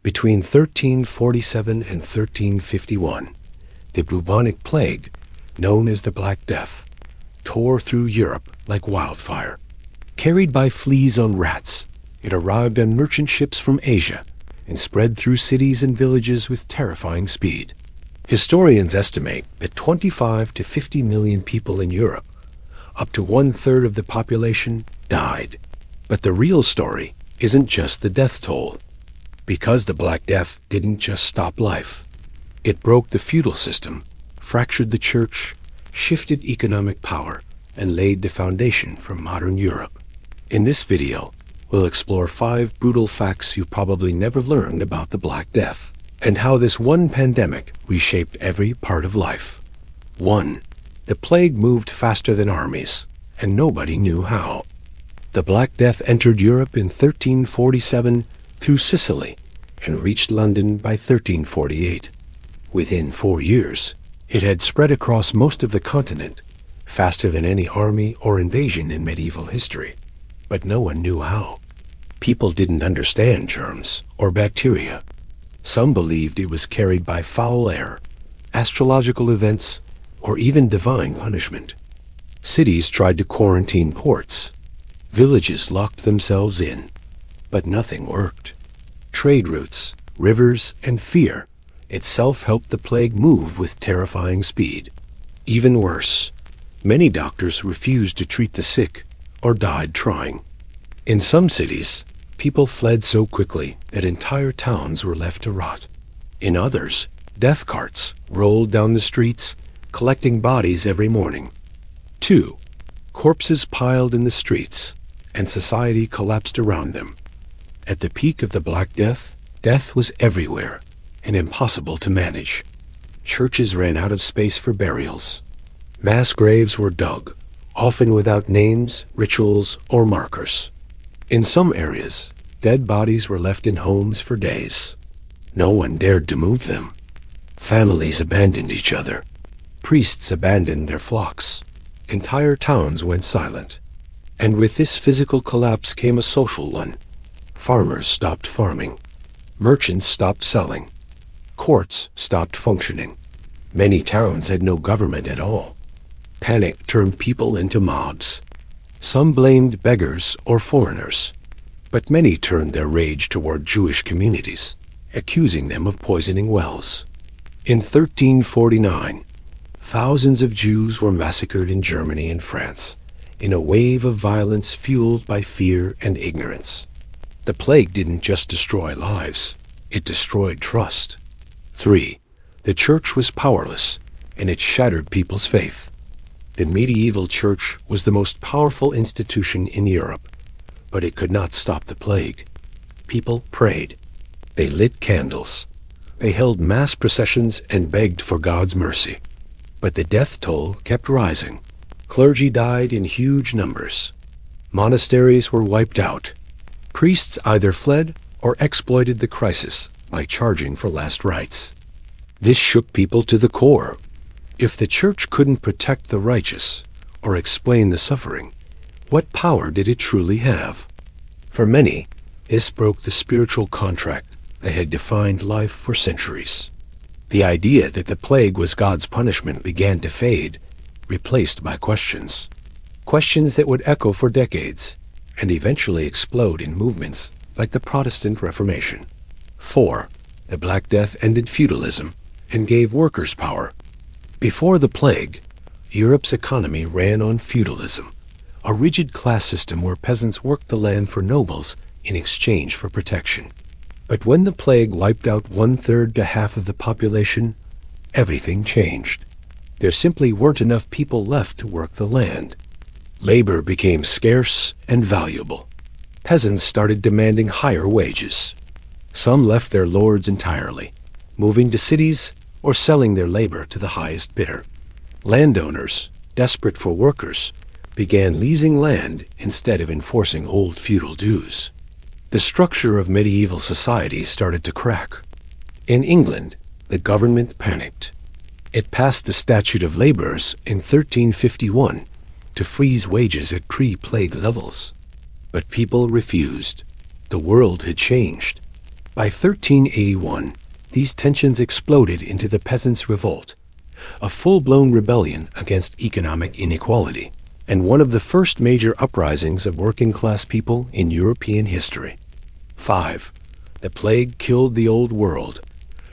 Between 1347 and 1351, the bubonic plague, known as the Black Death, tore through Europe like wildfire. Carried by fleas on rats, it arrived on merchant ships from Asia and spread through cities and villages with terrifying speed. Historians estimate that 25 to 50 million people in Europe, up to 1/3 of the population, died. But the real story isn't just the death toll. Because the Black Death didn't just stop life. It broke the feudal system, fractured the church, shifted economic power, and laid the foundation for modern Europe. In this video, we'll explore 5 brutal facts you probably never learned about the Black Death, and how this one pandemic reshaped every part of life. 1. The plague moved faster than armies, and nobody knew how. The Black Death entered Europe in 1347 through Sicily and reached London by 1348. Within 4 years, it had spread across most of the continent, faster than any army or invasion in medieval history. But no one knew how. People didn't understand germs or bacteria. Some believed it was carried by foul air, astrological events, or even divine punishment. Cities tried to quarantine ports. Villages locked themselves in. But nothing worked. Trade routes, rivers, and fear itself helped the plague move with terrifying speed. Even worse, many doctors refused to treat the sick or died trying. In some cities, people fled so quickly that entire towns were left to rot. In others, death carts rolled down the streets, collecting bodies every morning. 2. Corpses piled in the streets, and society collapsed around them. At the peak of the Black Death, death was everywhere and impossible to manage. Churches ran out of space for burials. Mass graves were dug, often without names, rituals, or markers. In some areas, dead bodies were left in homes for days. No one dared to move them. Families abandoned each other. Priests abandoned their flocks. Entire towns went silent. And with this physical collapse came a social one. Farmers stopped farming. Merchants stopped selling. Courts stopped functioning. Many towns had no government at all. Panic turned people into mobs. Some blamed beggars or foreigners, but many turned their rage toward Jewish communities, accusing them of poisoning wells. In 1349, thousands of Jews were massacred in Germany and France, in a wave of violence fueled by fear and ignorance. The plague didn't just destroy lives, it destroyed trust. 3. The church was powerless, and it shattered people's faith. The medieval church was the most powerful institution in Europe, but it could not stop the plague. People prayed. They lit candles. They held mass processions and begged for God's mercy. But the death toll kept rising. Clergy died in huge numbers. Monasteries were wiped out. Priests either fled or exploited the crisis by charging for last rites. This shook people to the core. If the church couldn't protect the righteous or explain the suffering, what power did it truly have? For many, this broke the spiritual contract that had defined life for centuries. The idea that the plague was God's punishment began to fade, replaced by questions. Questions that would echo for decades and eventually explode in movements like the Protestant Reformation. 4. The Black Death ended feudalism and gave workers power. Before the plague, Europe's economy ran on feudalism, a rigid class system where peasants worked the land for nobles in exchange for protection. But when the plague wiped out 1/3 to half of the population, everything changed. There simply weren't enough people left to work the land. Labor became scarce and valuable. Peasants started demanding higher wages. Some left their lords entirely, moving to cities or selling their labor to the highest bidder. Landowners, desperate for workers, began leasing land instead of enforcing old feudal dues. The structure of medieval society started to crack. In England, the government panicked. It passed the Statute of Labourers in 1351 to freeze wages at pre-plague levels. But people refused. The world had changed. By 1381, these tensions exploded into the Peasants' Revolt, a full-blown rebellion against economic inequality, and one of the first major uprisings of working-class people in European history. 5. The plague killed the old world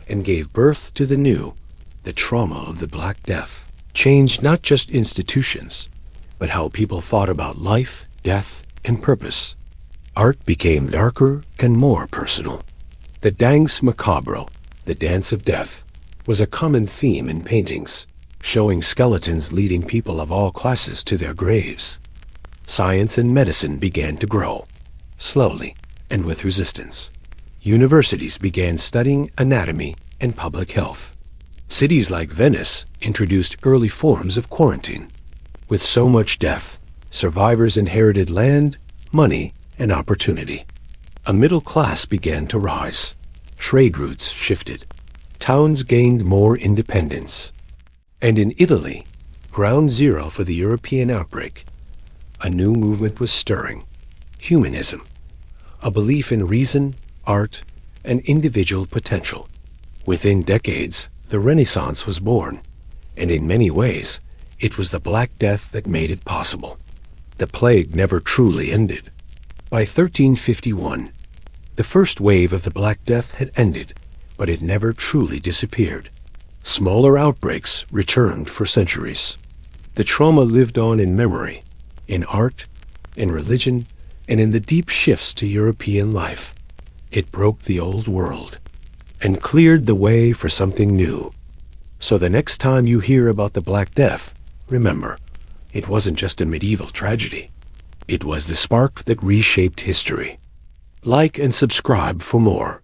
and gave birth to the new. The trauma of the Black Death changed not just institutions, but how people thought about life, death, and purpose. Art became darker and more personal. The danse macabre, the dance of death, was a common theme in paintings, showing skeletons leading people of all classes to their graves. Science and medicine began to grow, slowly and with resistance. Universities began studying anatomy and public health. Cities like Venice introduced early forms of quarantine. With so much death, survivors inherited land, money, and opportunity. A middle class began to rise. Trade routes shifted. Towns gained more independence. And in Italy, ground zero for the European outbreak, a new movement was stirring: humanism, a belief in reason, art, and individual potential. Within decades, the Renaissance was born, and in many ways, it was the Black Death that made it possible. The plague never truly ended. By 1351, the first wave of the Black Death had ended, but it never truly disappeared. Smaller outbreaks returned for centuries. The trauma lived on in memory, in art, in religion, and in the deep shifts to European life. It broke the old world and cleared the way for something new. So the next time you hear about the Black Death, remember, it wasn't just a medieval tragedy. It was the spark that reshaped history. Like and subscribe for more.